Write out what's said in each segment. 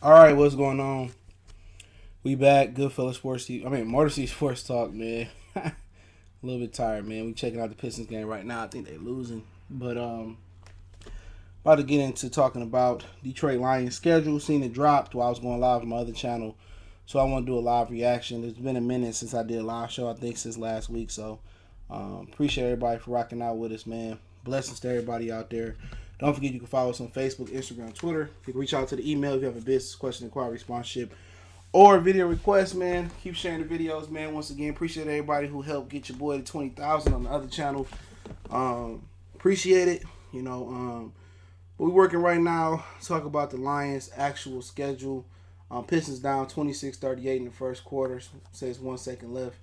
All right, what's going on? We back. Goodfellas Sports. Motor City Sports Talk, man. A little bit tired, man. We checking out the Pistons game right now. I think they losing, but about to get into talking about Detroit Lions schedule. Seen it dropped while I was going live on my other channel, so I want to do a live reaction. It's been a minute since I did a live show. I think since last week. So appreciate everybody for rocking out with us, man. Blessings to everybody out there. Don't forget you can follow us on Facebook, Instagram, Twitter. You can reach out to the email if you have a business question, inquiry, sponsorship, or video request, man. Keep sharing the videos, man. Once again, appreciate everybody who helped get your boy to 20,000 on the other channel. Appreciate it. But we're working right now. Talk about the Lions' actual schedule. Pistons down 26-38 in the first quarter. Says 1 second left.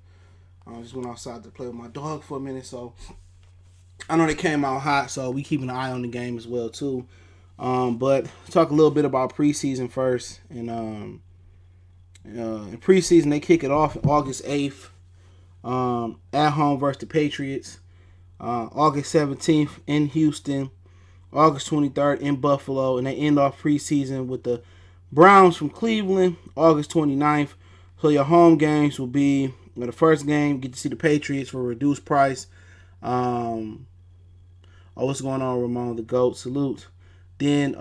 Just went outside to play with my dog for a minute, so I know they came out hot, so we keeping an eye on the game as well too. But talk a little bit about preseason first. And in preseason, they kick it off August 8th at home versus the Patriots. August 17th in Houston. August 23rd in Buffalo. And they end off preseason with the Browns from Cleveland, August 29th. So your home games will be the first game, get to see the Patriots for a reduced price. What's going on, Ramon the GOAT? Salute. Then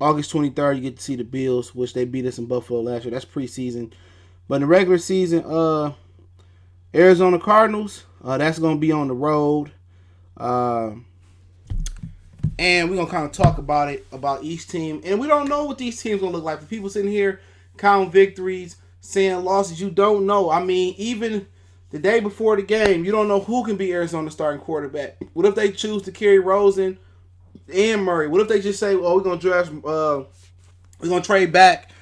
August 23rd, you get to see the Bills, which they beat us in Buffalo last year. That's preseason. But in the regular season, Arizona Cardinals, that's going to be on the road. And we're going to kind of talk about it, about each team. And we don't know what these teams going to look like. For people sitting here counting victories, saying losses, you don't know. I mean, even the day before the game, you don't know who can be Arizona's starting quarterback. What if they choose to carry Rosen and Murray? What if they just say, we're going to draft, we're going to trade back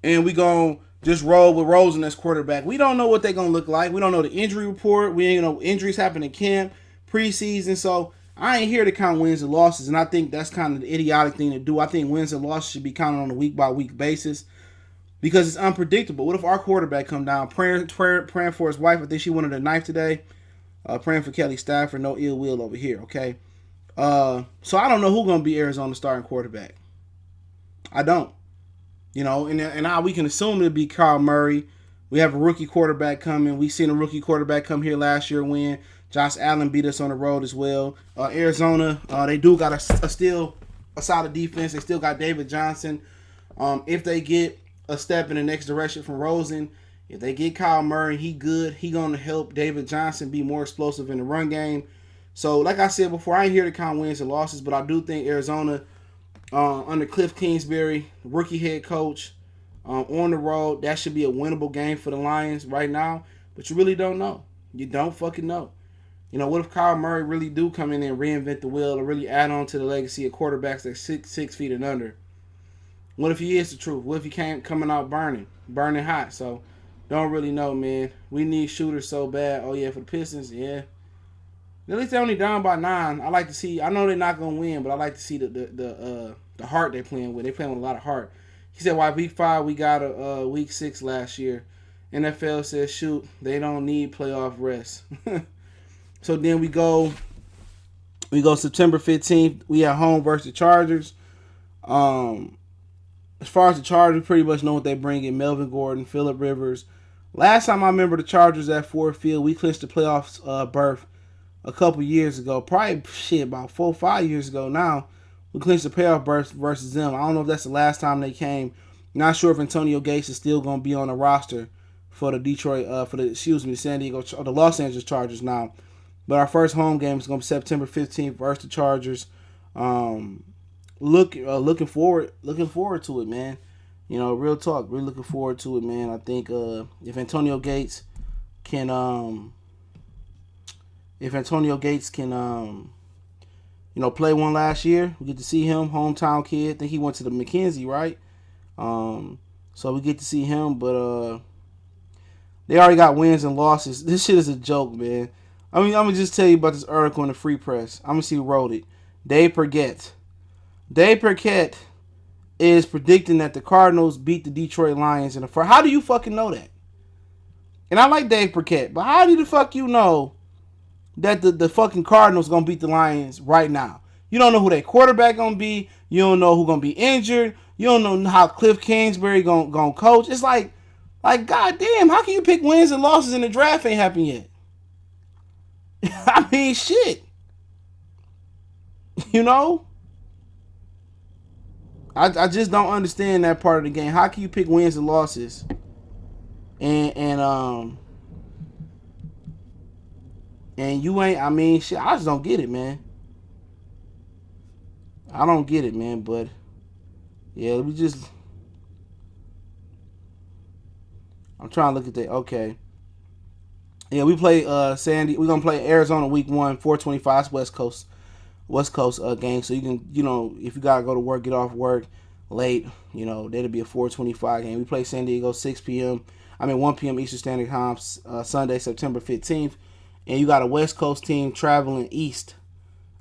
and we're going to just roll with Rosen as quarterback? We don't know what they're going to look like. We don't know the injury report. We ain't know injuries happen in camp, preseason. So I ain't here to count wins and losses, and I think that's kind of the idiotic thing to do. I think wins and losses should be counted on a week-by-week basis because it's unpredictable. What if our quarterback come down, praying for his wife? I think she wanted a knife today. Praying for Kelly Stafford. No ill will over here, okay? So I don't know who's going to be Arizona's starting quarterback. I don't. And now we can assume it'll be Kyle Murray. We have a rookie quarterback coming. We seen a rookie quarterback come here last year win. Josh Allen beat us on the road as well. Arizona, they do got a solid defense. They still got David Johnson. If they get a step in the next direction from Rosen, if they get Kyle Murray, he good. He going to help David Johnson be more explosive in the run game. So, like I said before, I ain't here to count wins and losses, but I do think Arizona, under Cliff Kingsbury, rookie head coach, on the road, that should be a winnable game for the Lions right now. But you really don't know. You don't fucking know. What if Kyle Murray really do come in and reinvent the wheel and really add on to the legacy of quarterbacks that's 6 feet and under? What if he is the truth? What if he came coming out burning hot? So, don't really know, man. We need shooters so bad. Oh, yeah, for the Pistons, yeah. At least they're only down by 9. I like to see. I know they're not gonna win, but I like to see the heart they're playing with. They're playing with a lot of heart. He said, "Why week 5 we got a week 6 last year." NFL says, "Shoot, they don't need playoff rest." So then we go September 15th. We at home versus the Chargers. As far as the Chargers, we pretty much know what they bring in. Melvin Gordon, Phillip Rivers. Last time I remember the Chargers at Ford Field, we clinched the playoffs berth a couple years ago. Probably, about 4 or 5 years ago now. We clinched the playoff berth versus them. I don't know if that's the last time they came. Not sure if Antonio Gates is still going to be on the roster for the San Diego, or the Los Angeles Chargers now. But our first home game is going to be September 15th versus the Chargers. Looking forward to it, man. Real talk. Really looking forward to it, man. I think if Antonio Gates can play one last year, we get to see him, hometown kid. I think he went to the McKenzie, right? So we get to see him, but they already got wins and losses. This shit is a joke, man. I'm going to just tell you about this article in the Free Press. I'm going to see who wrote it. Dave Perquette is predicting that the Cardinals beat the Detroit Lions in the first. How do you fucking know that? And I like Dave Perquette, but how do the fuck you know that the fucking Cardinals going to beat the Lions right now? You don't know who their quarterback going to be. You don't know who's going to be injured. You don't know how Cliff Kingsbury gonna coach. It's like goddamn, how can you pick wins and losses and the draft ain't happened yet? I mean, shit. You know, I just don't understand that part of the game. How can you pick wins and losses and and you ain't? I mean, shit. I just don't get it, man. I don't get it, man. But yeah, we just. I'm trying to look at that. Okay. Yeah, we play Sandy. We're gonna play Arizona week 1, 425 West Coast game. So you can, if you gotta go to work, get off work late, that'll be a 425 game. We play San Diego 6 p.m. 1 p.m. Eastern Standard Time, Sunday, September 15th. And you got a West Coast team traveling east.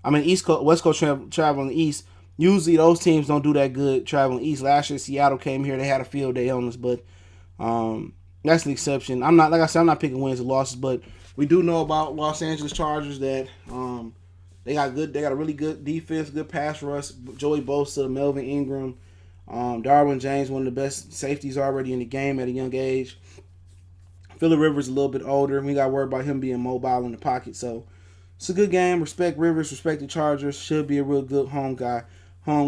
West Coast traveling east. Usually those teams don't do that good traveling east. Last year Seattle came here, they had a field day on us, but that's an exception. I'm not picking wins or losses, but we do know about Los Angeles Chargers that they got a really good defense, good pass rush. Joey Bosa, Melvin Ingram, Darwin James, one of the best safeties already in the game at a young age. Phillip Rivers a little bit older. We got to worry about him being mobile in the pocket. So it's a good game. Respect Rivers, respect the Chargers. Should be a real good home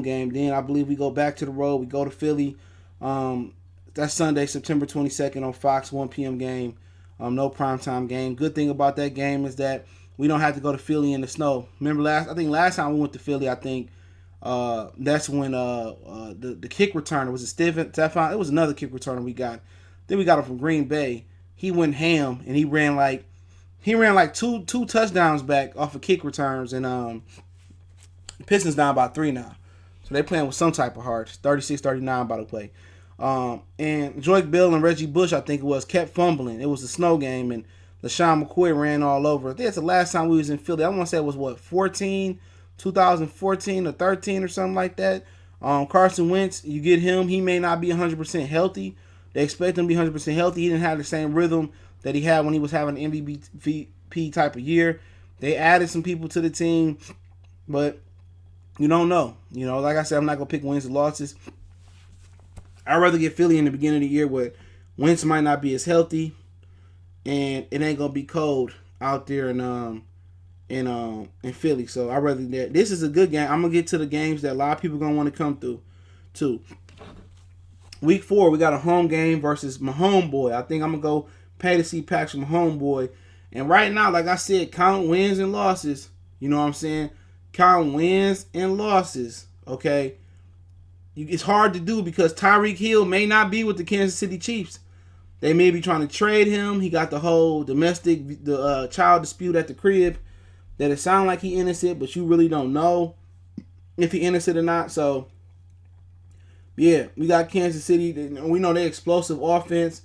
game. Then I believe we go back to the road. We go to Philly. That's Sunday, September 22nd on Fox, 1 p.m. game. No primetime game. Good thing about that game is that we don't have to go to Philly in the snow. Remember last time we went to Philly, that's when the kick returner was Stefan. It was another kick returner we got. Then we got him from Green Bay. He went ham and he ran like two touchdowns back off of kick returns, and the Pistons down by 3 now. So they playing with some type of heart. 36-39 by the way. And Joyke Bell and Reggie Bush, I think it was, kept fumbling. It was a snow game, and LaShawn McCoy ran all over. I think that's the last time we was in Philly. I want to say it was 2014 or 13 or something like that. Carson Wentz, you get him, he may not be 100% healthy. They expect him to be 100% healthy. He didn't have the same rhythm that he had when he was having an MVP type of year. They added some people to the team, but you don't know. Like I said, I'm not going to pick wins and losses. I'd rather get Philly in the beginning of the year where Wentz might not be as healthy and it ain't going to be cold out there in Philly. So I'd rather that. This is a good game. I'm going to get to the games that a lot of people are going to want to come through too. Week 4, we got a home game versus my homeboy. I think I'm going to go pay to see Pax with my homeboy. And right now, like I said, count wins and losses. You know what I'm saying? Count wins and losses. Okay? It's hard to do because Tyreek Hill may not be with the Kansas City Chiefs. They may be trying to trade him. He got the whole child dispute at the crib that it sounds like he innocent, but you really don't know if he innocent or not. So, yeah, we got Kansas City. We know they're explosive offense.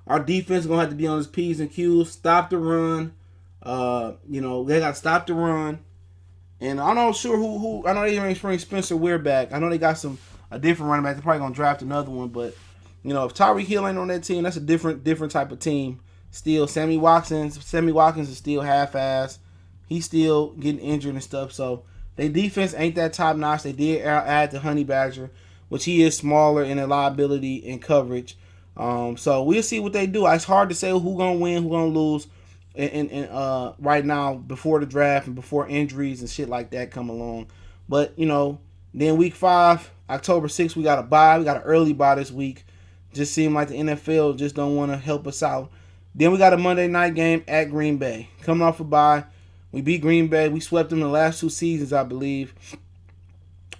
Our defense is going to have to be on his P's and Q's. Stop the run. They got to stop the run. And I'm not sure who. I know they ain't bring Spencer Ware back. I know they got a different running back. They're probably going to draft another one. But, if Tyreek Hill ain't on that team, that's a different type of team. Still, Sammy Watkins is still half-ass. He's still getting injured and stuff. So, their defense ain't that top-notch. They did add the Honey Badger, which he is smaller in liability and coverage. So we'll see what they do. It's hard to say who's gonna win, who's gonna lose, and right now before the draft and before injuries and shit like that come along. But then week 5, October 6th, we got a bye. We got an early bye this week. Just seemed like the NFL just don't want to help us out. Then we got a Monday night game at Green Bay. Coming off a bye, we beat Green Bay. We swept them in the last 2 seasons, I believe.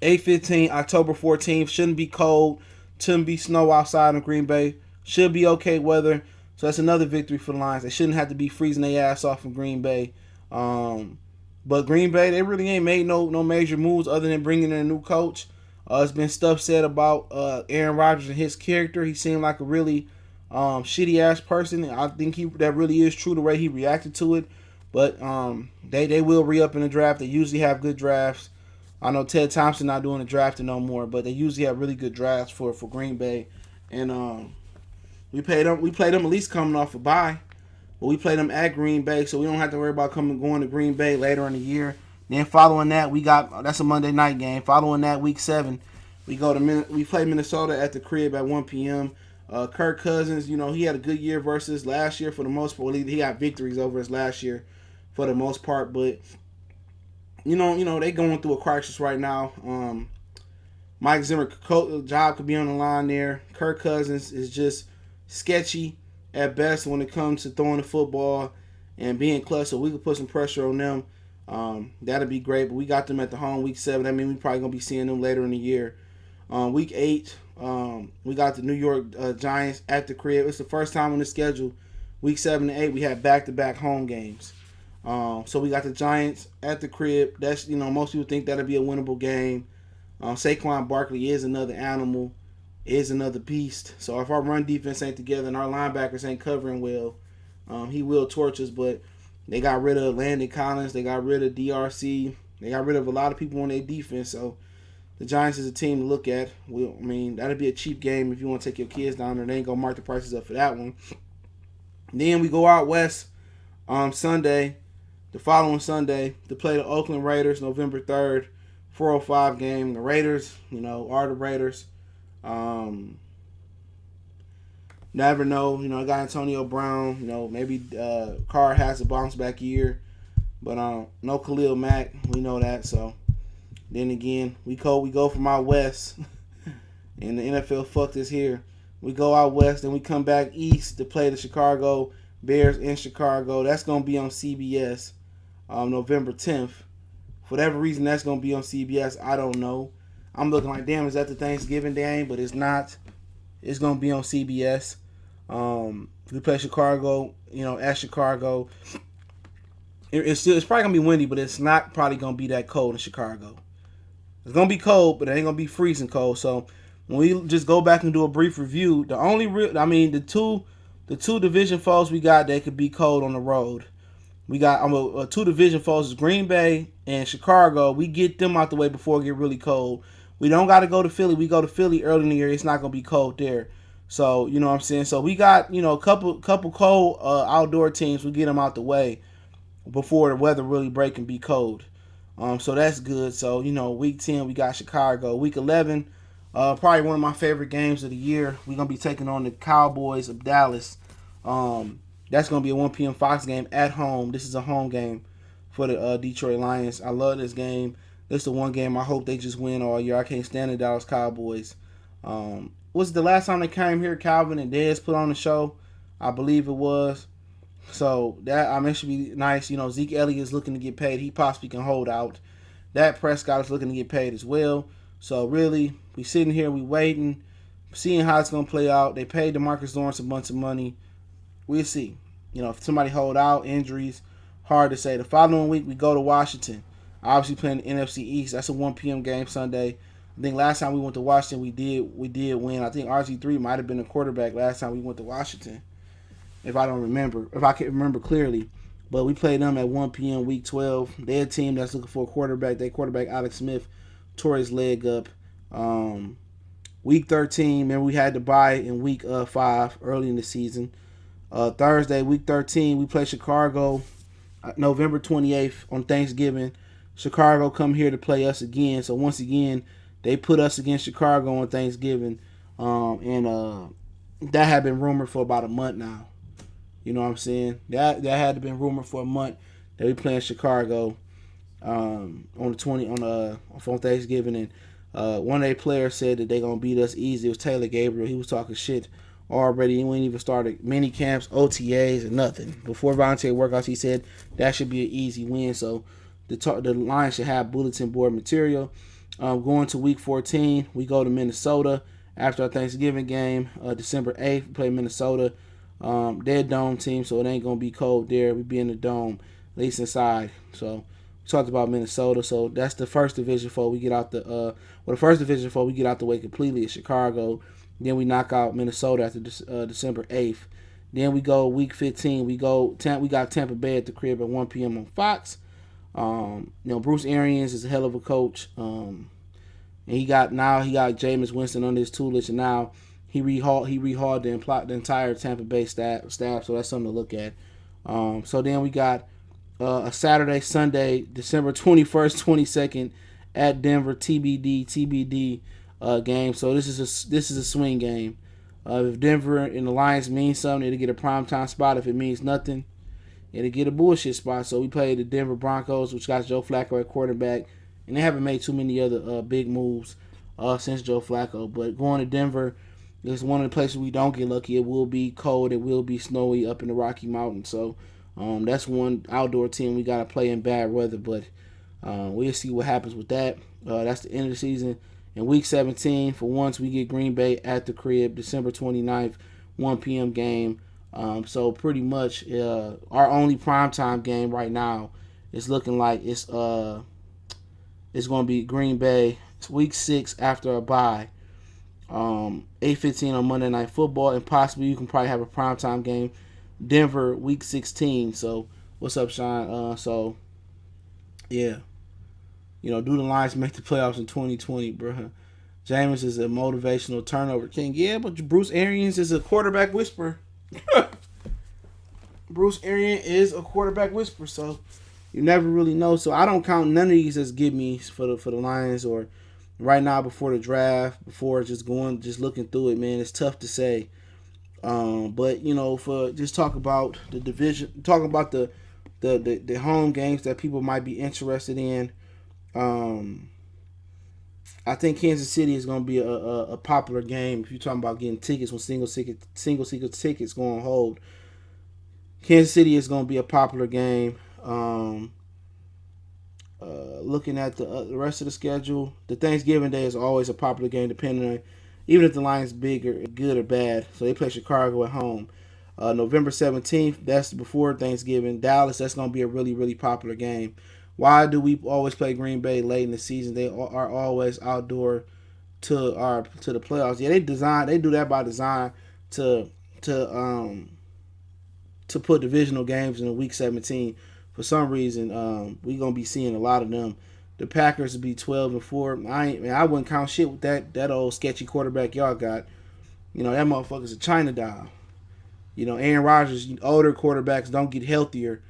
8-15, October 14th. Shouldn't be cold. Shouldn't be snow outside in Green Bay. Should be okay weather. So that's another victory for the Lions. They shouldn't have to be freezing their ass off in Green Bay. But Green Bay, they really ain't made no major moves other than bringing in a new coach. It's been stuff said about Aaron Rodgers and his character. He seemed like a really shitty-ass person. I think that really is true the way he reacted to it. But they will re-up in the draft. They usually have good drafts. I know Ted Thompson not doing the drafting no more, but they usually have really good drafts for Green Bay. And we played them at least coming off a bye. But we played them at Green Bay, so we don't have to worry about going to Green Bay later in the year. Then following that, that's a Monday night game. Following that, week 7, We play Minnesota at the crib at 1 p.m. Kirk Cousins, he had a good year versus last year for the most part. He got victories over his last year for the most part, but they going through a crisis right now. Mike Zimmer job could be on the line there. Kirk Cousins is just sketchy at best when it comes to throwing the football and being clutch. So we could put some pressure on them. That'd be great. But we got them at the home week 7. I mean, we probably gonna be seeing them later in the year. Week 8, we got the New York Giants at the crib. It's the first time on the schedule. Week 7 and 8, we have back-to-back home games. So we got the Giants at the crib. That's most people think that'll be a winnable game. Saquon Barkley is another animal, is another beast. So if our run defense ain't together and our linebackers ain't covering well, he will torch us. But they got rid of Landon Collins. They got rid of DRC. They got rid of a lot of people on their defense. So the Giants is a team to look at. That'd be a cheap game if you want to take your kids down there. They ain't going to mark the prices up for that one. Then we go out west Sunday, the following Sunday, to play the Oakland Raiders November 3rd. 4:05 game. The Raiders, are the Raiders. Never know. I got Antonio Brown. Maybe Carr has a bounce back year. But no Khalil Mack. We know that. So then again, we go from out west. And the NFL fucked us here. We go out west, then we come back east to play the Chicago Bears in Chicago. That's going to be on CBS November 10th. For whatever reason, that's going to be on CBS. I don't know. I'm looking like, damn, is that the Thanksgiving game? But it's not. It's going to be on CBS. We play Chicago, at Chicago. It's probably going to be windy, but it's not probably going to be that cold in Chicago. It's going to be cold, but it ain't going to be freezing cold. So when we just go back and do a brief review, the two division foes we got, they could be cold on the road. We got two division foes is Green Bay and Chicago. We get them out the way before it get really cold. We don't got to go to Philly. We go to Philly early in the year. It's not going to be cold there. So, you know what I'm saying? So we got, a couple cold outdoor teams. We get them out the way before the weather really break and be cold. So that's good. So, week 10, we got Chicago. Week 11, probably one of my favorite games of the year. We're going to be taking on the Cowboys of Dallas. That's going to be a 1 p.m. Fox game at home. This is a home game for the Detroit Lions. I love this game. This is the one game I hope they just win all year. I can't stand the Dallas Cowboys. Was the last time they came here, Calvin and Dez put on the show? I believe it was. So that should be nice. Zeke Elliott is looking to get paid. He possibly can hold out. Dak Prescott is looking to get paid as well. So really, we sitting here, we waiting, seeing how it's going to play out. They paid DeMarcus Lawrence a bunch of money. We'll see. If somebody hold out, injuries, hard to say. The following week, we go to Washington. Obviously playing the NFC East. That's a 1 p.m. game Sunday. I think last time we went to Washington, we did win. I think RG3 might have been the quarterback last time we went to Washington, if I can't remember clearly. But we played them at 1 p.m. week 12. They're a team that's looking for a quarterback. Their quarterback, Alex Smith, tore his leg up. Week 13, remember we had to bye in week 5 early in the season. Thursday, week 13, we play Chicago November 28th on Thanksgiving. Chicago come here to play us again. So once again, they put us against Chicago on Thanksgiving. And that had been rumored for about a month now. You know what I'm saying? That had been rumored for a month that we playing Chicago on Thanksgiving. And one of their players said that they're gonna beat us easy. It was Taylor Gabriel. He was talking shit already. He wouldn't even started mini camps, OTAs, and nothing. Before voluntary workouts, he said that should be an easy win. So the Lions should have bulletin board material. Going to week 14, we go to Minnesota after our Thanksgiving game. December 8th, we play Minnesota. They're a dome team, so it ain't going to be cold there. We be in the dome, at least inside. So we talked about Minnesota. So that's the first division foe. We get out the first division foe we get out the way completely is Chicago. Then we knock out Minnesota after December 8th. Then we go week 15. We got Tampa Bay at the crib at 1 p.m. on Fox. Bruce Arians is a hell of a coach. And he got Jameis Winston under his tutelage, and now he rehauled the entire Tampa Bay staff. So that's something to look at. So then we got a Saturday, Sunday, December 21st, 22nd at Denver, TBD. game. So this is a swing game. If Denver and the Lions mean something, it'll get a primetime spot. If it means nothing, it'll get a bullshit spot. So we played the Denver Broncos, which got Joe Flacco at quarterback, and they haven't made too many other big moves since Joe Flacco. But going to Denver is one of the places we don't get lucky. It will be cold. It will be snowy up in the Rocky Mountains. So that's one outdoor team we got to play in bad weather. But we'll see what happens with that. That's the end of the season. In Week 17, for once, we get Green Bay at the crib, December 29th, 1 p.m. game. So pretty much our only primetime game right now is looking like it's going to be Green Bay. It's Week 6 after a bye. 8:15 on Monday Night Football, and possibly you can probably have a primetime game. Denver, Week 16. So what's up, Sean? So yeah. Do the Lions make the playoffs in 2020, bro? Jameis is a motivational turnover king. Yeah, but Bruce Arians is a quarterback whisperer. Bruce Arians is a quarterback whisperer, so you never really know. So I don't count none of these as give me's for the Lions or right now before the draft, before just looking through it, man. It's tough to say. But for just talk about the division, talk about the home games that people might be interested in. I think Kansas City is going to be a popular game if you're talking about getting tickets when single season tickets go on hold. Kansas City is going to be a popular game. Looking at the rest of the schedule, the Thanksgiving Day is always a popular game, depending on even if the Lions big or good or bad. So they play Chicago at home. November 17th, that's before Thanksgiving. Dallas, that's going to be a really, really popular game. Why do we always play Green Bay late in the season? They are always outdoor to the playoffs. Yeah, they do that by design to put divisional games in Week 17. For some reason, we're gonna be seeing a lot of them. The Packers will be 12-4. I wouldn't count shit with that old sketchy quarterback y'all got. That motherfucker's a China doll. Aaron Rodgers, older quarterbacks don't get healthier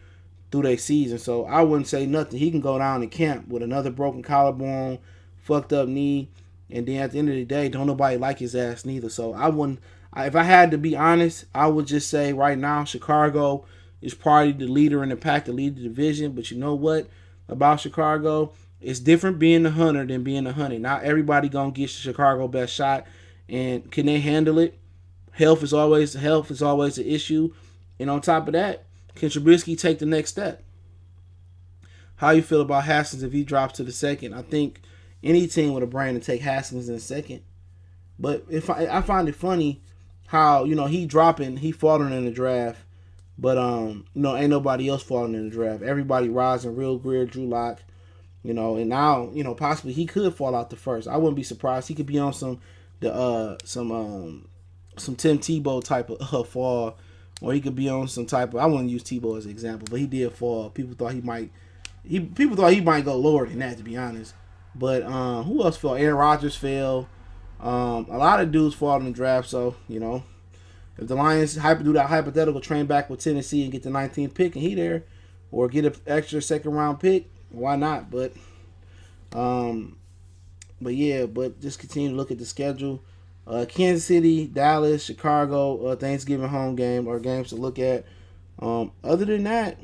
through their season, so I wouldn't say nothing. He can go down in camp with another broken collarbone, fucked up knee, and then at the end of the day, don't nobody like his ass neither. So I wouldn't. If I had to be honest, I would just say right now Chicago is probably the leader in the pack to lead the division. But you know what about Chicago? It's different being the hunter than being the hunted. Not everybody gonna get Chicago best shot, and can they handle it? Health is always an issue, and on top of that, can Trubisky take the next step? How you feel about Haskins if he drops to the second? I think any team with a brain to take Haskins in the second. But I find it funny how he falling in the draft, but ain't nobody else falling in the draft. Everybody rising real Greer, Drew Lock, and now possibly he could fall out the first. I wouldn't be surprised. He could be on some Tim Tebow type of fall. Or he could be on some type of. I wouldn't use Tebow as an example, but he did fall. People thought he might go lower than that, to be honest. But who else fell? Aaron Rodgers fell. A lot of dudes fall in the draft. So if the Lions do that hypothetical trade back with Tennessee and get the 19th pick and he there, or get an extra second round pick, why not? But just continue to look at the schedule. Kansas City, Dallas, Chicago, Thanksgiving home game are games to look at. Other than that,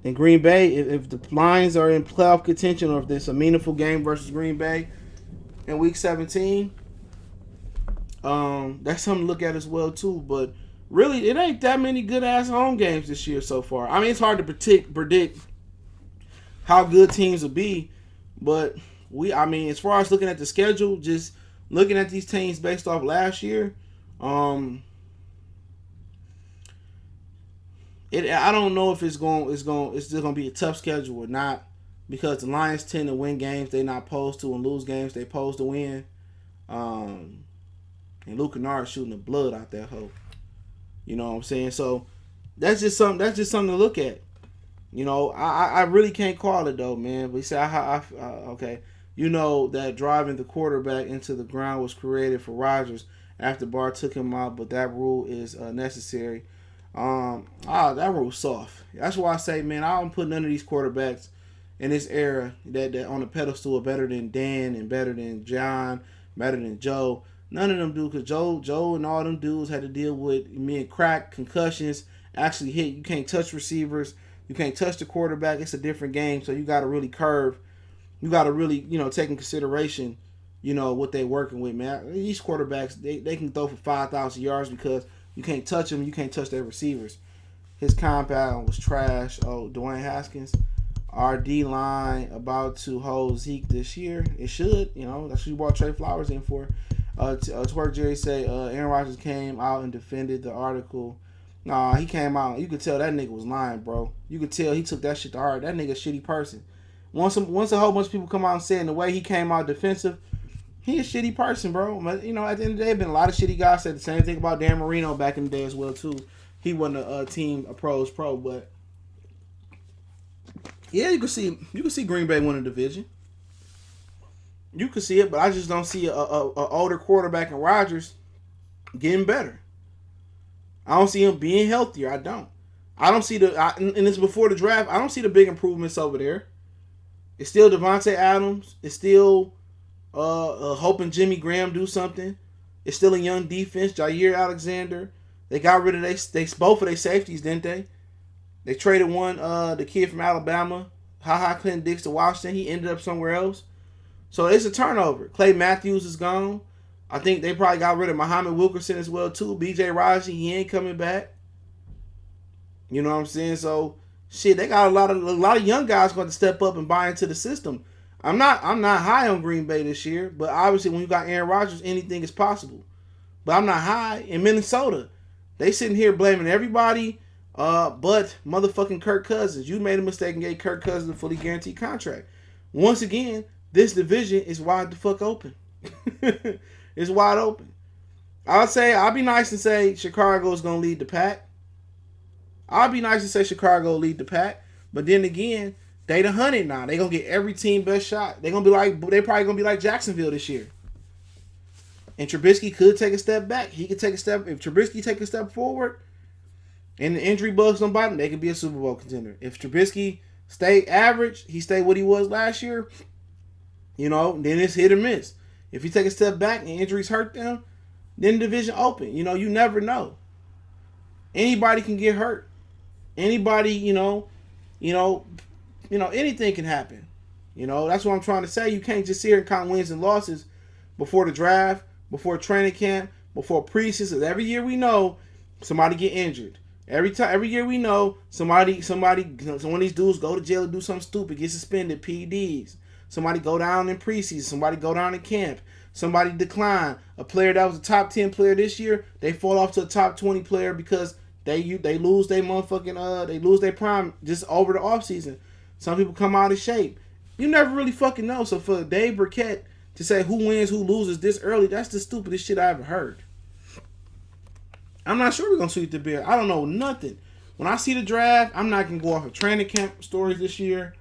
in Green Bay, if the Lions are in playoff contention or if there's a meaningful game versus Green Bay in Week 17, that's something to look at as well too. But really, it ain't that many good-ass home games this year so far. I mean, it's hard to predict how good teams will be, but as far as looking at the schedule, just looking at these teams based off last year, I don't know if it's still gonna be a tough schedule or not, because the Lions tend to win games they're not supposed to and lose games they're supposed to win. And Luke Kennard shooting the blood out that hole. You know what I'm saying? So that's just something to look at. I really can't call it though, man. But you say okay. That driving the quarterback into the ground was created for Rodgers after Barr took him out, but that rule is necessary. That rule's soft. That's why I say, man, I don't put none of these quarterbacks in this era that on the pedestal are better than Dan and better than John, better than Joe. None of them do, because Joe and all them dudes had to deal with crack, concussions, actually hit. You can't touch receivers. You can't touch the quarterback. It's a different game, so you got to really curve. You got to really, take in consideration, what they working with, man. These quarterbacks, they can throw for 5,000 yards because you can't touch them. You can't touch their receivers. His compound was trash. Oh, Dwayne Haskins. Our D line about to hold Zeke this year. It should, that's what you brought Trey Flowers in for. Twerk Jerry say Aaron Rodgers came out and defended the article. Nah, he came out. You could tell that nigga was lying, bro. You could tell he took that shit to heart. That nigga a shitty person. Once a whole bunch of people come out and say in the way he came out defensive, he a shitty person, bro. But, at the end of the day, been a lot of shitty guys said the same thing about Dan Marino back in the day as well too. He wasn't a pros pro, but yeah, you can see Green Bay win a division. You can see it, but I just don't see a older quarterback in Rodgers getting better. I don't see him being healthier. I don't. I don't see and it's before the draft. I don't see the big improvements over there. It's still Devontae Adams. It's still hoping Jimmy Graham do something. It's still a young defense. Jair Alexander. They got rid of both of their safeties, didn't they? They traded one, the kid from Alabama, Clinton Dix to Washington. He ended up somewhere else. So it's a turnover. Clay Matthews is gone. I think they probably got rid of Muhammad Wilkerson as well too. B.J. Raji, he ain't coming back. You know what I'm saying? So shit, they got a lot of young guys going to step up and buy into the system. I'm not high on Green Bay this year, but obviously when you got Aaron Rodgers, anything is possible. But I'm not high in Minnesota. They sitting here blaming everybody but motherfucking Kirk Cousins. You made a mistake and gave Kirk Cousins a fully guaranteed contract. Once again, this division is wide the fuck open. It's wide open. I'll be nice and say Chicago is going to lead the pack. I'll be nice and say Chicago lead the pack. But then again, they the hunted now. They going to get every team best shot. They probably going to be like Jacksonville this year. And Trubisky could take a step back. He could take a step. If Trubisky take a step forward and the injury bugs don't bite him, they could be a Super Bowl contender. If Trubisky stay average, he stay what he was last year, then it's hit or miss. If you take a step back and injuries hurt them, then the division open. You never know. Anybody can get hurt. Anybody, anything can happen. That's what I'm trying to say. You can't just sit here and count wins and losses before the draft, before training camp, before preseason. Every year we know somebody get injured. Every year we know some of these dudes go to jail and do something stupid, get suspended, PEDs. Somebody go down in preseason. Somebody go down in camp. Somebody decline. A player that was a top 10 player this year, they fall off to a top 20 player because they lose their motherfucking they lose their prime just over the offseason. Some people come out of shape. You never really fucking know. So for Dave Burkett to say who wins, who loses this early, that's the stupidest shit I ever heard. I'm not sure we're gonna sweep the Bears. I don't know nothing. When I see the draft, I'm not gonna go off of training camp stories this year.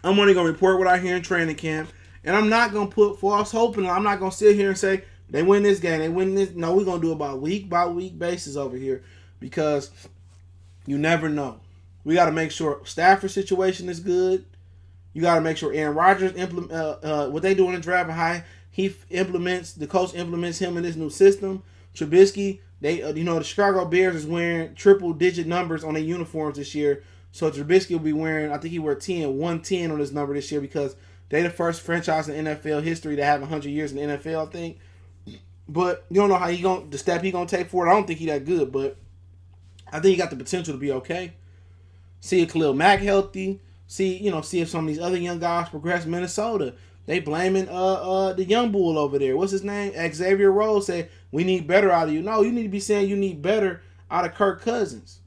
I'm only going to report what I hear in training camp. And I'm not going to put false hope in them. I'm not going to sit here and say, they win this game, they win this. No, we're going to do it by week basis over here. Because you never know. We got to make sure Stafford's situation is good. You got to make sure Aaron Rodgers what they do in the draft and how the coach implements him in this new system. Trubisky, the Chicago Bears is wearing triple digit numbers on their uniforms this year. So Trubisky will be wearing, I think he wear 110 on his number this year because they the first franchise in NFL history to have 100 years in the NFL, I think. But you don't know how the step he gonna take for it. I don't think he that good, but I think he got the potential to be okay. See if Khalil Mack healthy. See if some of these other young guys progress. Minnesota, they blaming the young bull over there. What's his name? Xavier Rhodes said we need better out of you. No, you need to be saying you need better out of Kirk Cousins.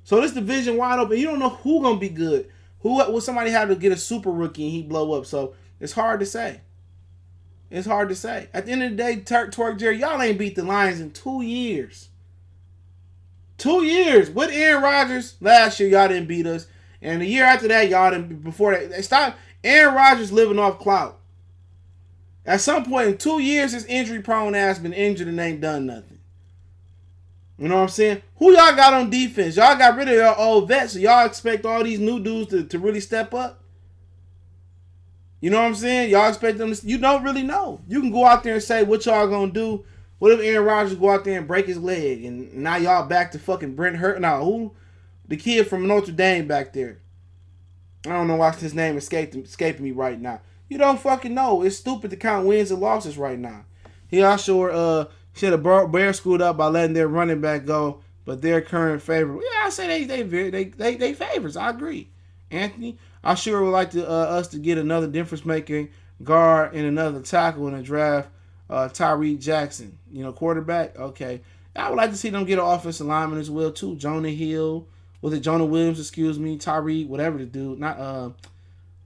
So this division wide open. You don't know who gonna be good. Who will somebody have to get a super rookie and he blow up? So it's hard to say. It's hard to say. At the end of the day, Twerk Jerry, y'all ain't beat the Lions in 2 years. 2 years. With Aaron Rodgers, last year y'all didn't beat us. And the year after that, y'all didn't. Before that, they stopped. Aaron Rodgers living off clout. At some point in 2 years, his injury-prone ass been injured and ain't done nothing. You know what I'm saying? Who y'all got on defense? Y'all got rid of your old vets, so y'all expect all these new dudes to really step up? You know what I'm saying? Y'all expect them to... You don't really know. You can go out there and say what y'all gonna do. What if Aaron Rodgers go out there and break his leg, and now y'all back to fucking Brent Hurt? Now, who? The kid from Notre Dame back there. I don't know why his name escaping me right now. You don't fucking know. It's stupid to count wins and losses right now. He also said the Bears screwed up by letting their running back go, but their current favorite. Yeah, I say they favorites. I agree, Anthony. I sure would like to us to get another difference making guard and another tackle in the draft. Tyreek Jackson, quarterback. Okay, I would like to see them get an offensive lineman as well too. Jonah Williams? Excuse me, Tyreek, whatever the dude, not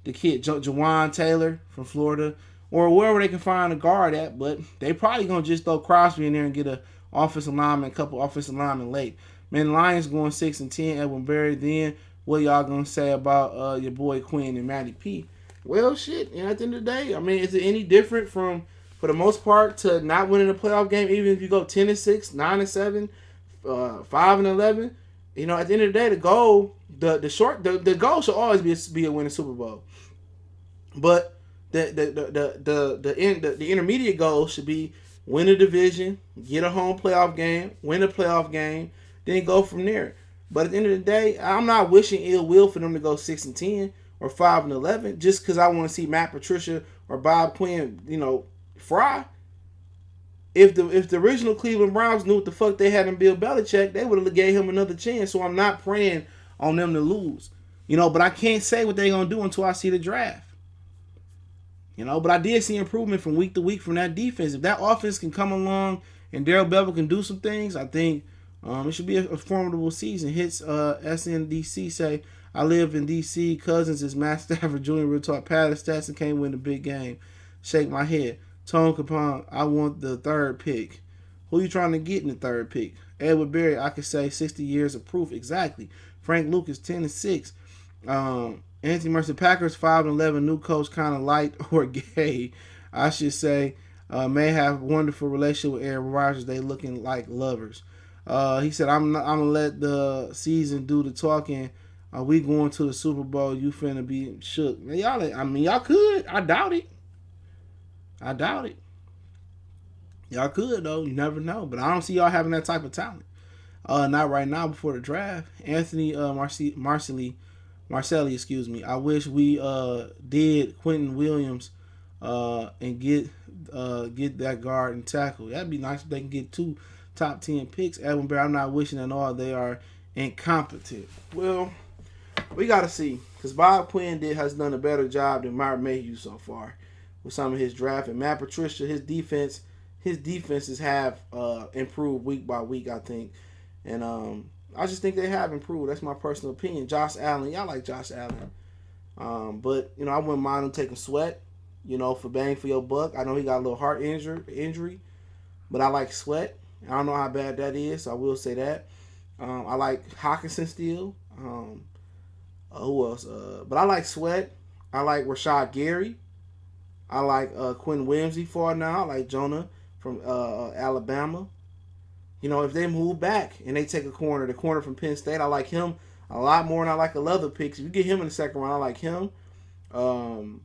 the kid, Jawan Taylor from Florida, or wherever they can find a guard at. But they probably gonna just throw Crosby in there and get a offensive lineman, a couple offensive linemen late. Man, Lions going 6-10. Edwin Berry. Then what y'all gonna say about your boy Quinn and Matty P? Well, shit. At the end of the day, I mean, is it any different from, for the most part, to not winning a playoff game? Even if you go 10-6, 9-7, 5-11. At the end of the day, the goal, the goal should always be a win a Super Bowl. But the intermediate goal should be win a division, get a home playoff game, win a playoff game, then go from there. But at the end of the day, I'm not wishing ill will for them to go 6-10 or 5-11 just because I want to see Matt Patricia or Bob Quinn, fry. If the original Cleveland Browns knew what the fuck they had in Bill Belichick, they would have gave him another chance. So I'm not praying on them to lose. But I can't say what they're going to do until I see the draft. But I did see improvement from week to week from that defense. If that offense can come along and Darrell Bevel can do some things, I think it should be a formidable season. Hits SNDC say, I live in D.C. Cousins is Matt Stafford Jr. Real talk. Pat Stetson can't win the big game. Shake my head. Tone Capone, I want the third pick. Who you trying to get in the third pick? Edward Berry, I could say 60 years of proof. Exactly. Frank Lucas, 10-6. Anthony Mercer, Packers, 5-11. New coach, kind of light or gay. I should say, may have wonderful relationship with Aaron Rodgers. They looking like lovers. He said, I'm going to let the season do the talking. We going to the Super Bowl. You finna be shook. Man, y'all could. I doubt it. Y'all could, though. You never know. But I don't see y'all having that type of talent. Not right now before the draft. Anthony Marcelli, excuse me. I wish we did Quentin Williams and get that guard and tackle. That'd be nice if they can get 2 top 10 picks. Edwin Bear, I'm not wishing at all. They are incompetent. Well, we got to see. Because Bob Quinn has done a better job than Myron Mayhew so far with some of his draft. And Matt Patricia, his defenses have improved week by week, I think. And I just think they have improved. That's my personal opinion. Josh Allen, y'all like Josh Allen. But, I wouldn't mind him taking Sweat, for bang for your buck. I know he got a little heart injury, but I like Sweat. I don't know how bad that is, so I will say that. I like Hawkinson still. Who else? But I like Sweat. I like Rashad Gary. I like Quinn Williams. He far now. I like Jonah from Alabama. If they move back and they take the corner from Penn State, I like him a lot more than I like a other picks. If you get him in the second round, I like him. Who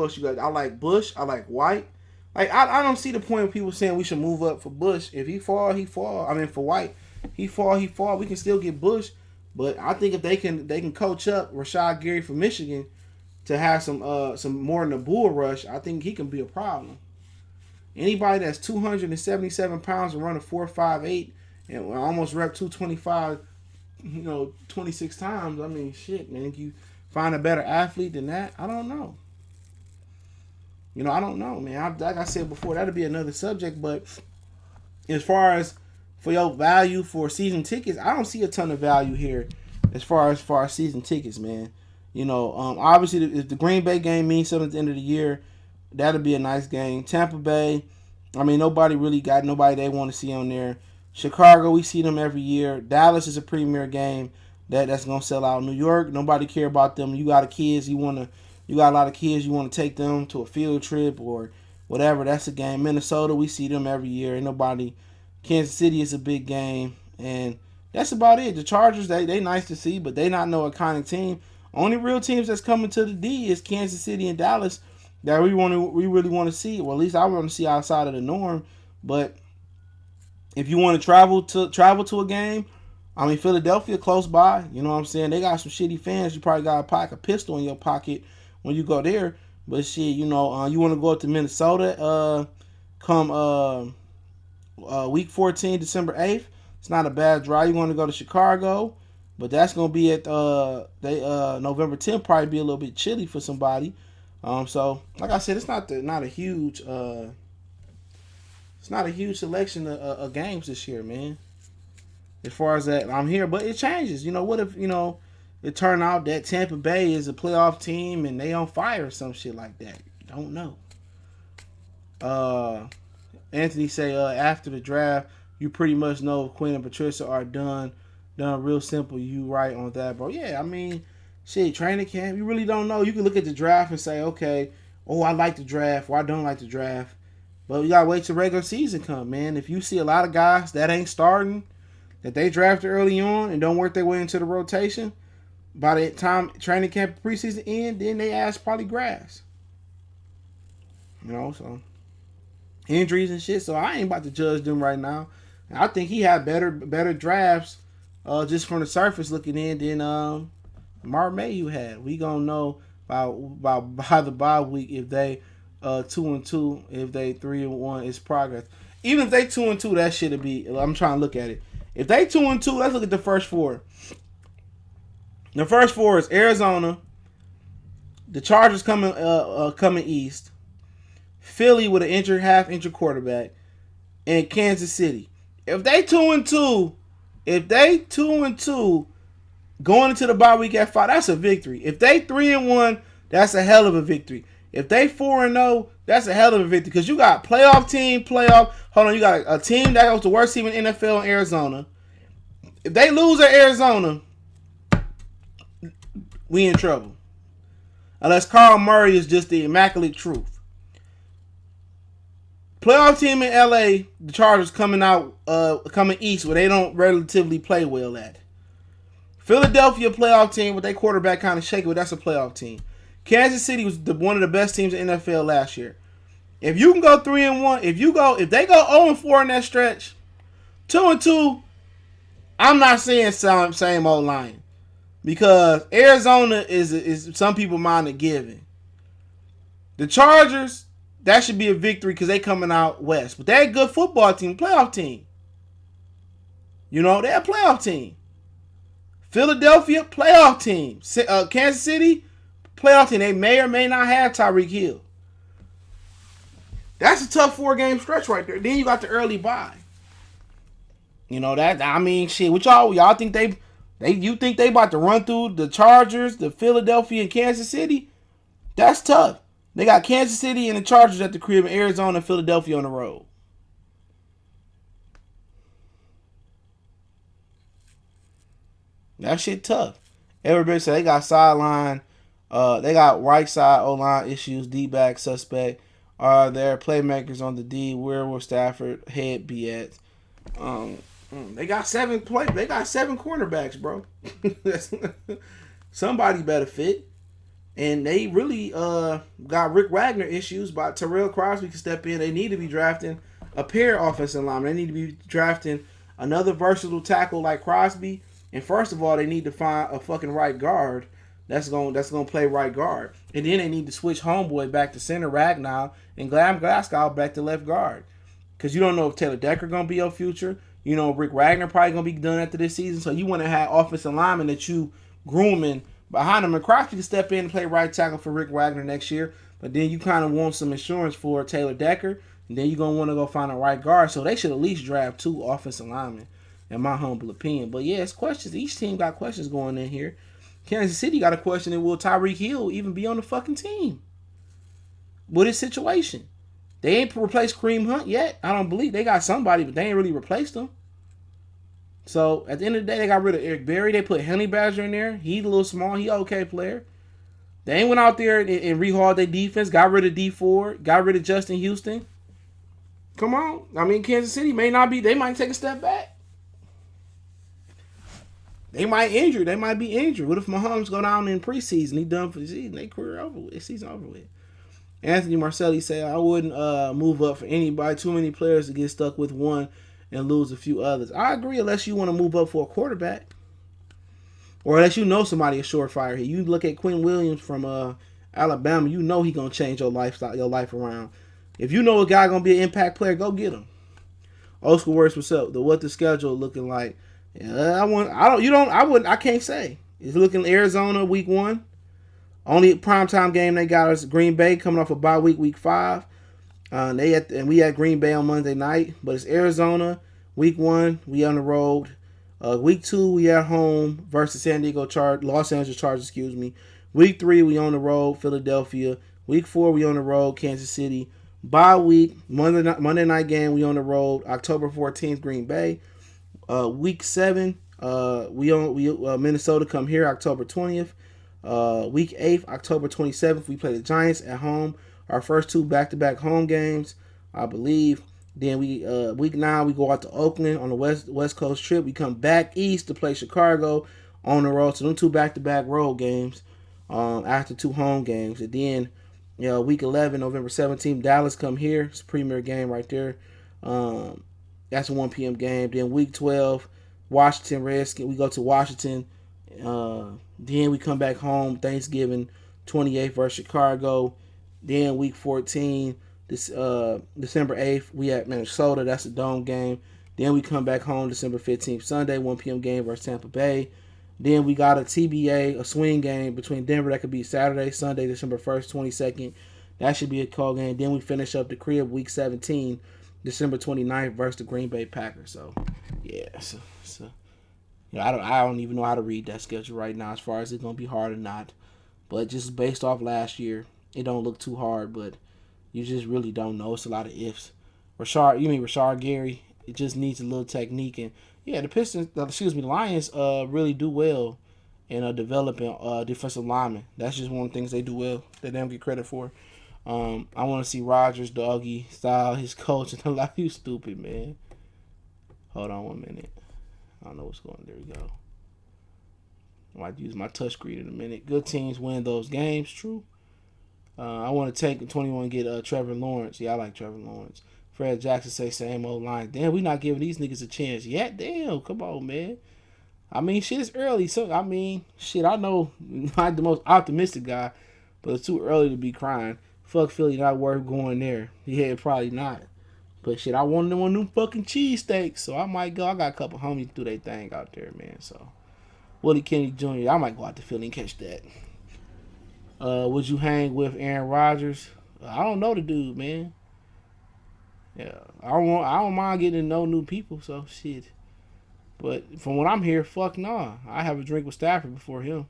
else you got? I like Bush. I like White. Like I don't see the point of people saying we should move up for Bush. If he fall, he fall. I mean for White, he fall. We can still get Bush, but I think if they can coach up Rashad Gary from Michigan to have some more in the bull rush, I think he can be a problem. Anybody that's 277 pounds and running 4.58 and almost rep 225, 26 times. I mean, shit, man. You find a better athlete than that? I don't know. I don't know, man. Like I said before, that'll be another subject. But as far as for your value for season tickets, I don't see a ton of value here as far as season tickets, man. Obviously, if the Green Bay game means something at the end of the year, that'll be a nice game. Tampa Bay, I mean, nobody really got nobody they want to see on there. Chicago, we see them every year. Dallas is a premier game that's gonna sell out. New York, nobody care about them. You got you got a lot of kids, you want to take them to a field trip or whatever. That's a game. Minnesota, we see them every year. Ain't nobody Kansas City is a big game, and that's about it. The Chargers, they nice to see, but they not no iconic team. Only real teams that's coming to the D is Kansas City and Dallas that we really want to see. Well, at least I want to see outside of the norm. But if you want to travel to a game, I mean Philadelphia close by. You know what I'm saying? They got some shitty fans. You probably got to pack a pistol in your pocket when you go there. But shit, you want to go up to Minnesota come week 14, December 8th. It's not a bad drive. You want to go to Chicago, but that's gonna be at November 10th. Probably be a little bit chilly for somebody. So like I said, it's not a huge selection of games this year, man. As far as that, I'm here, but it changes. What if it turned out that Tampa Bay is a playoff team and they on fire or some shit like that? Don't know. Anthony say after the draft, you pretty much know Quinn and Patricia are done real simple. You right on that, bro. Yeah, I mean, shit, training camp, you really don't know. You can look at the draft and say, okay, I like the draft, or I don't like the draft. But we gotta wait till regular season come, man. If you see a lot of guys that ain't starting, that they drafted early on and don't work their way into the rotation, by the time training camp preseason end, then they ass probably grass. So injuries and shit. So I ain't about to judge them right now. I think he had better drafts just from the surface looking in than Mark Mayhew had. We gonna know by the bye week if they 2-2, if they 3-1, it's progress. Even if they 2-2, that shit'll be. I'm trying to look at it. If they 2-2, let's look at the first four. The first four is Arizona, the Chargers coming east, Philly with an half-injured quarterback, and Kansas City. If they 2-2, going into the bye week at 5, that's a victory. If they 3-1, that's a hell of a victory. If they 4-0, that's a hell of a victory because you got you got a team that was the worst team in NFL in Arizona. If they lose at Arizona, we in trouble. Unless Carl Murray is just the immaculate truth. Playoff team in LA, the Chargers coming east where they don't relatively play well at. Philadelphia playoff team with their quarterback kind of shaky, but that's a playoff team. Kansas City was one of the best teams in NFL last year. If you can go 3-1, if they go 0-4 in that stretch, 2-2, I'm not saying same old line. Because Arizona is some people mind a given. The Chargers, that should be a victory because they coming out west. But they're a good football team, playoff team. They're a playoff team. Philadelphia, playoff team. Kansas City, playoff team. They may or may not have Tyreek Hill. That's a tough 4-game stretch right there. Then you got the early bye. Shit. What y'all think you think they about to run through the Chargers, the Philadelphia, and Kansas City? That's tough. They got Kansas City and the Chargers at the crib, and Arizona and Philadelphia on the road. That shit tough. Everybody said they got sideline, they got right side O-line issues, D-back suspect. Are there playmakers on the D? Where will Stafford head be at? They got 7 cornerbacks, bro. Somebody better fit. And they really got Rick Wagner issues, but Terrell Crosby can step in. They need to be drafting a pair of offensive linemen. They need to be drafting another versatile tackle like Crosby. And first of all, they need to find a fucking right guard that's gonna play right guard. And then they need to switch homeboy back to center Ragnow and Glasgow back to left guard. Because you don't know if Taylor Decker gonna be your future. Rick Wagner probably gonna be done after this season. So you want to have offensive linemen that you grooming behind him. And Crosby can step in and play right tackle for Rick Wagner next year. But then you kind of want some insurance for Taylor Decker. And then you're going to want to go find a right guard. So they should at least draft 2 offensive linemen, in my humble opinion. But yeah, it's questions. Each team got questions going in here. Kansas City got a question, will Tyreek Hill even be on the fucking team? What is situation? They ain't replaced Kareem Hunt yet. I don't believe. They got somebody, but they ain't really replaced him. So, at the end of the day, they got rid of Eric Berry. They put Henry Badger in there. He's a little small. He an okay player. They ain't went out there and rehauled their defense. Got rid of D Ford. Got rid of Justin Houston. Come on. I mean, Kansas City may not be. They might take a step back. They might injure. They might be injured. What if Mahomes go down in preseason? He done for the season. They career over with. Season over with. Anthony Marcelli said, I wouldn't move up for anybody. Too many players to get stuck with one and lose a few others. I agree, unless you want to move up for a quarterback. Or unless you know somebody is surefire here. You look at Quinn Williams from Alabama, you know he going to change your life around. If you know a guy going to be an impact player, go get him. Old School Works, what's up? What the schedule looking like? I can't say. It's looking Arizona week 1. Only primetime game they got is Green Bay coming off a bye week 5. We had Green Bay on Monday night, but it's Arizona week 1. We on the road. Week 2 we at home versus Los Angeles Chargers. Excuse me. Week 3 we on the road, Philadelphia. Week 4 we on the road, Kansas City. Bye week Monday night game we on the road, October 14th, Green Bay. Week 7 Minnesota come here October 20th. Week 8, October 27th, we play the Giants at home. Our first 2 back-to-back home games, I believe. Then week 9, we go out to Oakland on the West Coast trip. We come back east to play Chicago on the road. So them 2 back-to-back road games after 2 home games. And then week 11, November 17th, Dallas come here. It's a premier game right there. That's a 1 p.m. game. Then week 12, Washington Redskins. We go to Washington. Then we come back home Thanksgiving 28th versus Chicago. Then week 14, December 8th, we at Minnesota. That's a dome game. Then we come back home December 15th, Sunday, 1 p.m. game versus Tampa Bay. Then we got a TBA, a swing game between Denver. That could be Saturday, Sunday, December 1st, 22nd. That should be a call game. Then we finish up the crib week 17, December 29th versus the Green Bay Packers. So, yeah. I don't even know how to read that schedule right now as far as it's going to be hard or not. But just based off last year, it don't look too hard, but you just really don't know. It's a lot of ifs. Rashard Gary, it just needs a little technique. And, yeah, the Lions really do well in developing defensive linemen. That's just one of the things they do well that they don't get credit for. I want to see Rodgers, Doggy, Style, his coach, and a lot of you stupid, man. Hold on 1 minute. I don't know what's going on. There we go. I might use my touchscreen in a minute. Good teams win those games. True. I want to take 21 and get Trevor Lawrence. Yeah, I like Trevor Lawrence. Fred Jackson say same old line. Damn, we not giving these niggas a chance yet. Damn, come on, man. I mean, shit is early. So, I mean, shit, I know I'm not the most optimistic guy, but it's too early to be crying. Fuck Philly, not worth going there. Yeah, probably not. But shit, I wanted one of them fucking cheesesteaks, so I might go. I got a couple homies do their thing out there, man. So, Willie Kennedy Jr., I might go out to Philly and catch that. Would you hang with Aaron Rodgers? I don't know the dude, man. Yeah, I don't mind getting to know new people, so shit. But from what I'm hearing, fuck nah. I have a drink with Stafford before him.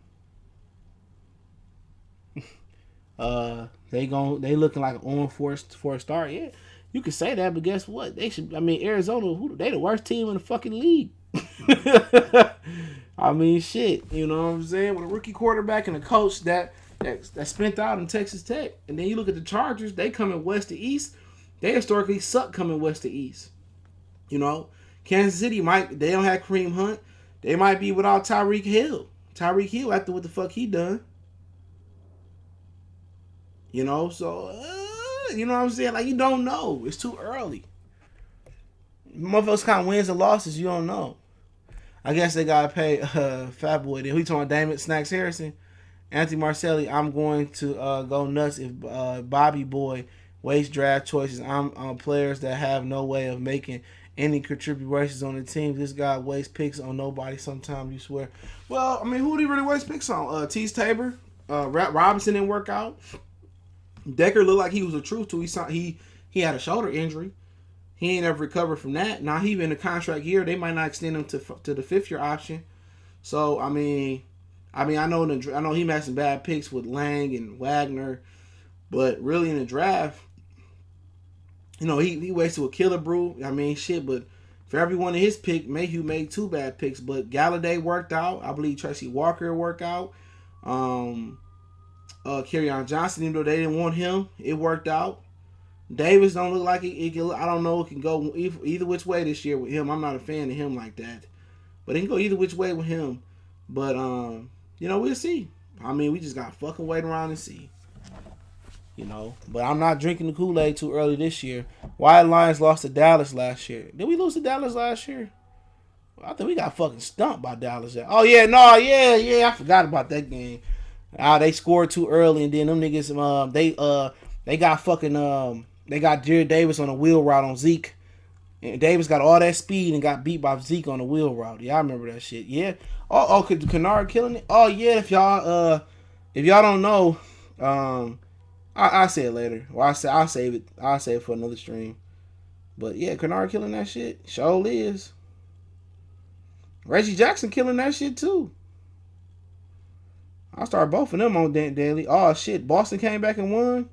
They looking like an on-4 start. Yeah, you can say that, but guess what? They should. I mean, Arizona, they the worst team in the fucking league. I mean, shit. You know what I'm saying? With a rookie quarterback and a coach that spent out in Texas Tech, and then you look at the Chargers. They coming west to east. They historically suck coming west to east. You know, Kansas City they don't have Kareem Hunt. They might be without Tyreek Hill. Tyreek Hill after what the fuck he done. You know, so, you know what I'm saying? Like, you don't know. It's too early. Motherfuckers kind of wins and losses, you don't know. I guess they got to pay Fat Boy. Who you talking about? Damon Snacks Harrison? Anthony Marcelli, I'm going to go nuts if Bobby Boy wastes draft choices. I'm on players that have no way of making any contributions on the team. This guy wastes picks on nobody sometimes, you swear. Well, I mean, who did he really waste picks on? Tease Tabor? Robinson didn't work out. Decker looked like he was a truth to. He had a shoulder injury. He ain't ever recovered from that. Now he in a contract year. They might not extend him to the 5th year option. So I mean, I know he made some bad picks with Lang and Wagner, but really in the draft, you know, he wasted with Killebrew. I mean, shit. But for every one of his pick, Mayhew made 2 bad picks. But Galladay worked out. I believe Tracy Walker worked out. Kerryon Johnson, even though they didn't want him, it worked out. Davis don't look like it can. I don't know. It can go either which way this year with him. I'm not a fan of him like that, but it can go either which way with him. But we'll see. I mean, we just got to fucking wait around and see. But I'm not drinking the Kool-Aid too early this year. Why Lions lost to Dallas last year? Did we lose to Dallas last year? I think we got fucking stumped by Dallas. Oh yeah, no, yeah, I forgot about that game. They scored too early, and then them niggas, they got fucking, they got Jared Davis on a wheel route on Zeke, and Davis got all that speed and got beat by Zeke on the wheel route. Yeah, I remember that shit. Yeah. Could Kennard killing it? Oh yeah, if y'all don't know, I'll say it later. Or I'll save it. I'll save it for another stream. But yeah, Kennard killing that shit. Sure is. Reggie Jackson killing that shit too. I'll start both of them on daily. Oh shit, Boston came back and won.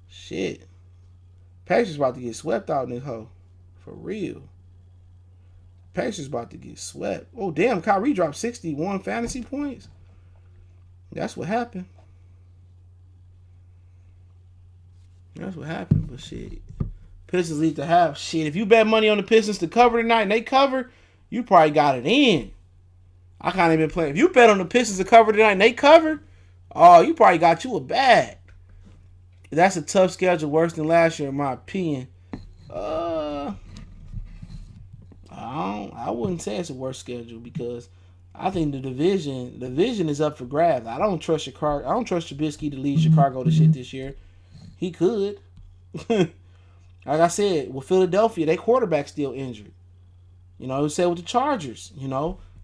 Shit. Pacers about to get swept out in this hoe. For real. Pacers about to get swept. Oh damn, Kyrie dropped 61 fantasy points. That's what happened. But shit. Pistons lead to half. Shit, if you bet money on the Pistons to cover tonight and they cover, you probably got it in. I can't even play. If you bet on the Pistons to cover tonight and they cover, oh, you probably got you a bag. That's a tough schedule, worse than last year in my opinion. I wouldn't say it's a worse schedule because I think the division is up for grabs. I don't trust Chicago. I don't trust Trubisky to lead Chicago to shit this year. He could. Like I said, with Philadelphia, their quarterback's still injured. Say with the Chargers,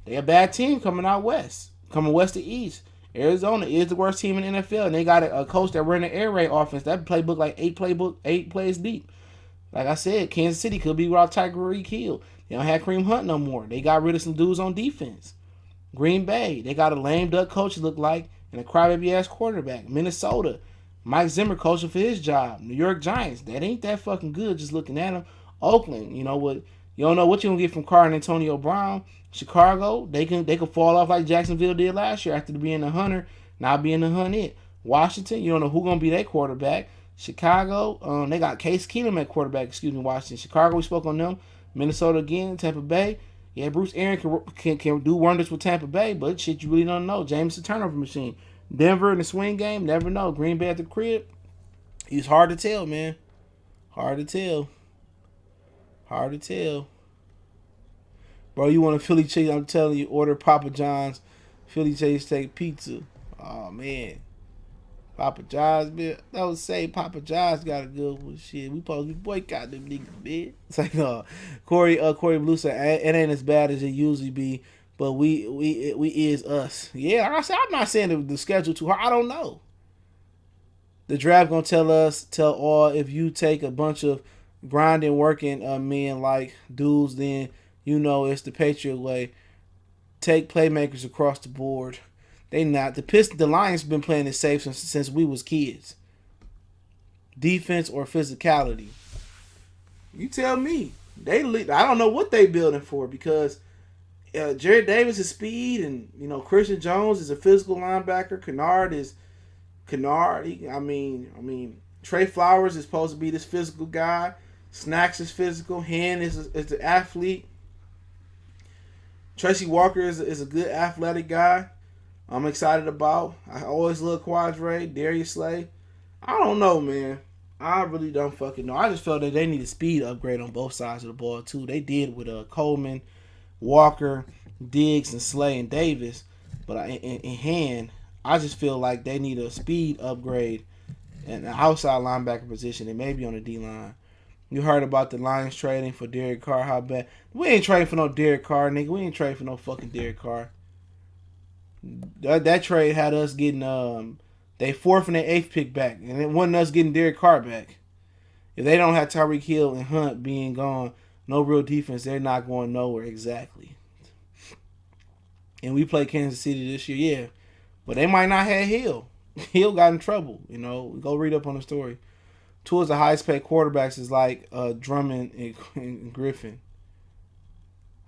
they a bad team coming out west, coming west to east. Arizona is the worst team in the NFL, and they got a coach that ran the air raid offense. That playbook like 8 plays deep. Like I said, Kansas City could be without Tyreek Hill. They don't have Kareem Hunt no more. They got rid of some dudes on defense. Green Bay, they got a lame duck coach it look like, and a crybaby ass quarterback. Minnesota, Mike Zimmer coaching for his job. New York Giants, that ain't that fucking good just looking at them. Oakland, you know what? You don't know what you're gonna get from Carr and Antonio Brown. Chicago, they can fall off like Jacksonville did last year after being the hunter, now being the hunted. Washington, you don't know who gonna be their quarterback. Chicago, they got Case Keenum at quarterback. Washington. Chicago, we spoke on them. Minnesota again, Tampa Bay. Yeah, Bruce Aaron can do wonders with Tampa Bay, but shit, you really don't know. James the turnover machine. Denver in the swing game, never know. Green Bay at the crib, it's hard to tell, man. Hard to tell. Bro, you want a Philly cheese? I'm telling you, order Papa John's Philly cheesesteak pizza. Oh, man. Papa John's, man. I would say Papa John's got a good one. Shit, we supposed to boycott them niggas, man. It's like, Corey Blue said, it ain't as bad as it usually be, but we is us. Yeah, like I said, I'm not saying the schedule too hard. I don't know. The draft gonna tell all if you take a bunch of grinding, working men like dudes, then it's the Patriot way. Take playmakers across the board. They not. The Lions been playing it safe since we was kids. Defense or physicality. You tell me. I don't know what they building for because Jared Davis is speed and Christian Jones is a physical linebacker. Kennard. Trey Flowers is supposed to be this physical guy. Snacks is physical. Hand is the athlete. Tracy Walker is a good athletic guy. I'm excited about. I always love Quadre, Darius Slay. I don't know, man. I really don't fucking know. I just felt that they need a speed upgrade on both sides of the ball too. They did with Coleman, Walker, Diggs, and Slay and Davis. But in hand, I just feel like they need a speed upgrade and an outside linebacker position and maybe on the D-line. You heard about the Lions trading for Derek Carr. How bad? We ain't trading for no Derek Carr, nigga. We ain't trading for no fucking Derek Carr. That trade had us getting they 4th and their 8th pick back, and it wasn't us getting Derek Carr back. If they don't have Tyreek Hill and Hunt being gone, no real defense, they're not going nowhere exactly. And we play Kansas City this year, yeah, but they might not have Hill. Hill got in trouble, Go read up on the story. Two of the highest paid quarterbacks is like Drummond and Griffin.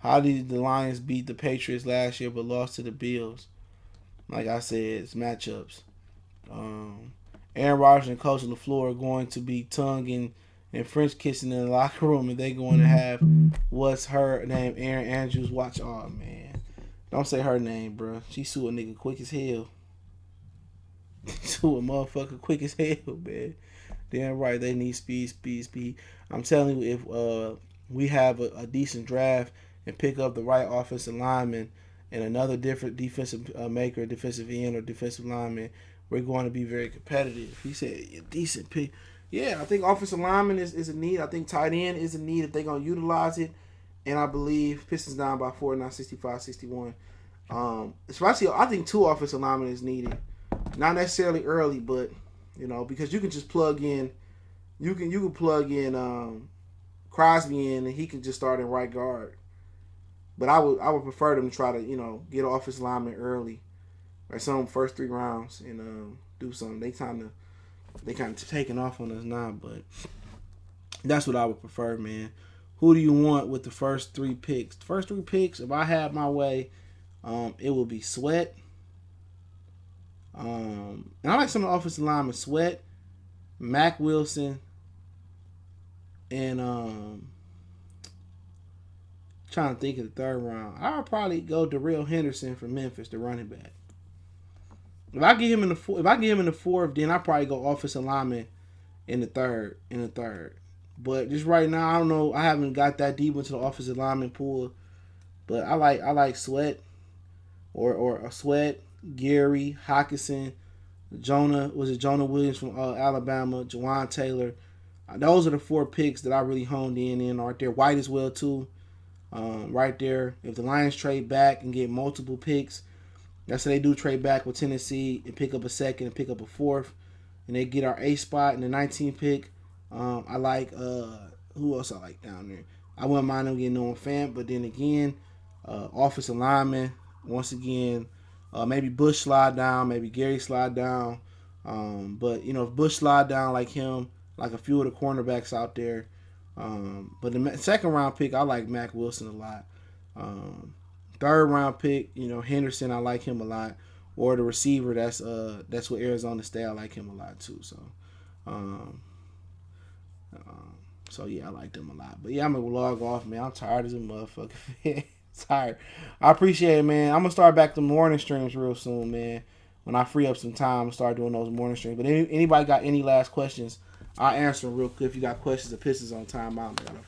How did the Lions beat the Patriots last year but lost to the Bills? Like I said, it's matchups. Aaron Rodgers and Coach LaFleur are going to be tonguing and French kissing in the locker room, and they're going to have what's her name, Aaron Andrews. Watch, oh man, don't say her name, bro. She sue a nigga quick as hell. Sue a motherfucker quick as hell, man. Damn right, they need speed, speed, speed. I'm telling you, if we have a decent draft and pick up the right offensive lineman and another different defensive maker, defensive end, or defensive lineman, we're going to be very competitive. He said, decent pick. Yeah, I think offensive lineman is a need. I think tight end is a need if they're going to utilize it. And I believe Pistons down by 4, now 65-61. Especially, I think 2 offensive linemen is needed. Not necessarily early, but because you can just plug in. You can plug in Crosby in, and he can just start in right guard. But I would prefer them to try to get an offensive lineman early, or some first 3 rounds, and do something. They kind of taking off on us now, but that's what I would prefer, man. Who do you want with the first 3 picks? The first 3 picks, if I had my way, it would be Sweat. And I like some of the offensive linemen: Sweat, Mac Wilson, and trying to think of the 3rd round. I'll probably go Darrell Henderson from Memphis, the running back. If I get him in the 4th, then I probably go offensive lineman in the third. But just right now, I don't know. I haven't got that deep into the offensive lineman pool. But I like Sweat or a Sweat, Gary, Hockenson, Jonah Williams from Alabama, Jawan Taylor. Those are the 4 picks that I really honed in right there. White as well too. Right there. If the Lions trade back and get multiple picks, that's what they do, trade back with Tennessee and pick up a 2nd and pick up a 4th, and they get our 8th spot in the 19th pick. I like who else I like down there. I wouldn't mind them getting Noah Fant, but then again, offensive lineman once again. Maybe Bush slide down, maybe Gary slide down. But if Bush slide down like him, like a few of the cornerbacks out there. But the 2nd round pick, I like Mac Wilson a lot. 3rd round pick, Henderson, I like him a lot. Or the receiver, that's what Arizona State, I like him a lot too. So yeah, I like them a lot. But yeah, I'm gonna log off, man. I'm tired as a motherfucker. Tired. I appreciate it, man. I'm gonna start back the morning streams real soon, man. When I free up some time, I'll start doing those morning streams. But anybody got any last questions? I'll answer them real quick. If you got questions, the Pistons on time out. I gotta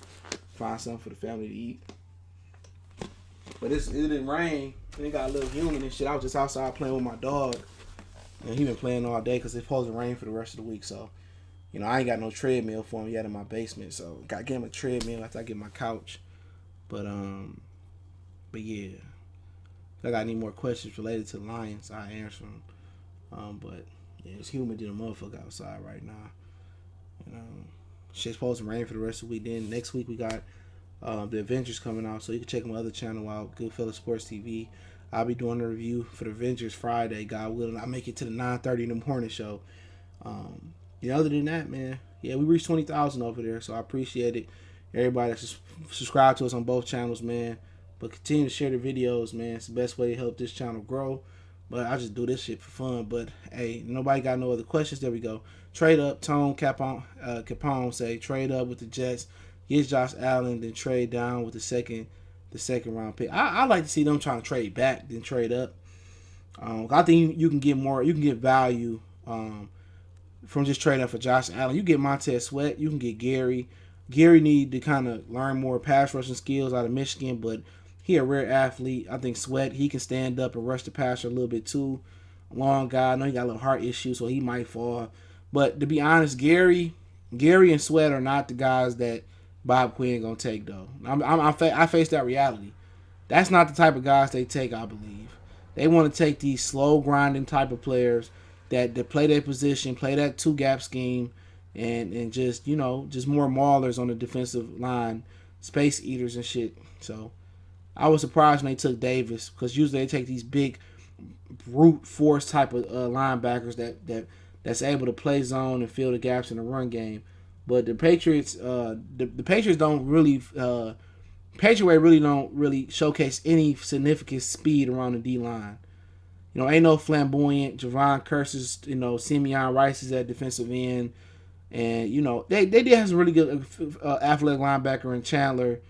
find something for the family to eat. But it didn't rain. It got a little humid and shit. I was just outside playing with my dog. And he been playing all day because it's supposed to rain for the rest of the week. So, I ain't got no treadmill for him yet in my basement. So, got to get him a treadmill after I get my couch. But yeah. If I got any more questions related to the Lions, I'll answer them. But yeah, it's humid in a motherfucker outside right now. Shit's supposed to rain for the rest of the week. Then next week we got the Avengers coming out, so you can check my other channel out, Goodfellas Sports TV. I'll be doing a review for the Avengers Friday, God willing. I make it to the 9:30 in the morning show. Other than that, man, yeah, we reached 20,000 over there, so I appreciate it. Everybody that's subscribed to us on both channels, man. But continue to share the videos, man. It's the best way to help this channel grow. But I just do this shit for fun. But hey, nobody got no other questions. There we go. Trade up. Tone Capone say trade up with the Jets. Get Josh Allen, then trade down with the second round pick. I like to see them trying to trade back than trade up. I think you can get more. You can get value from just trading up for Josh Allen. You get Montez Sweat. You can get Gary. Gary need to kind of learn more pass rushing skills out of Michigan, but he a rare athlete. I think Sweat, he can stand up and rush the passer a little bit too. Long guy. I know he got a little heart issue, so he might fall. But to be honest, Gary and Sweat are not the guys that Bob Quinn gonna take though. I face that reality. That's not the type of guys they take, I believe. They want to take these slow grinding type of players that play their position, play that 2-gap scheme, and just just more maulers on the defensive line, space eaters and shit. So I was surprised when they took Davis, because usually they take these big brute force type of linebackers that's able to play zone and fill the gaps in the run game. But the Patriots, the Patriots don't really, Patriot really don't really showcase any significant speed around the D line. Ain't no flamboyant. Javon Curses, Simeon Rice is at defensive end. And, they did have some really good athletic linebacker in Chandler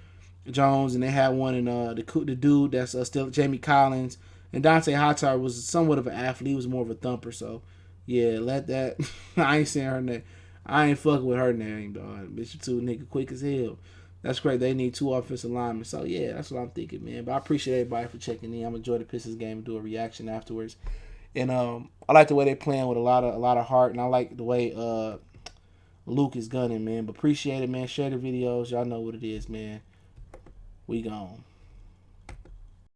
Jones, and they had one in the dude that's still Jamie Collins. And Dante Hightower was somewhat of an athlete. He was more of a thumper. So, yeah, let that. I ain't saying her name. I ain't fucking with her name, dog. Bishop 2 nigga quick as hell. That's great. They need 2 offensive linemen. So, yeah, that's what I'm thinking, man. But I appreciate everybody for checking in. I'm enjoy the Pistons game and do a reaction afterwards. And I like the way they playing with a lot of heart, and I like the way Luke is gunning, man. But appreciate it, man. Share the videos. Y'all know what it is, man. We gone.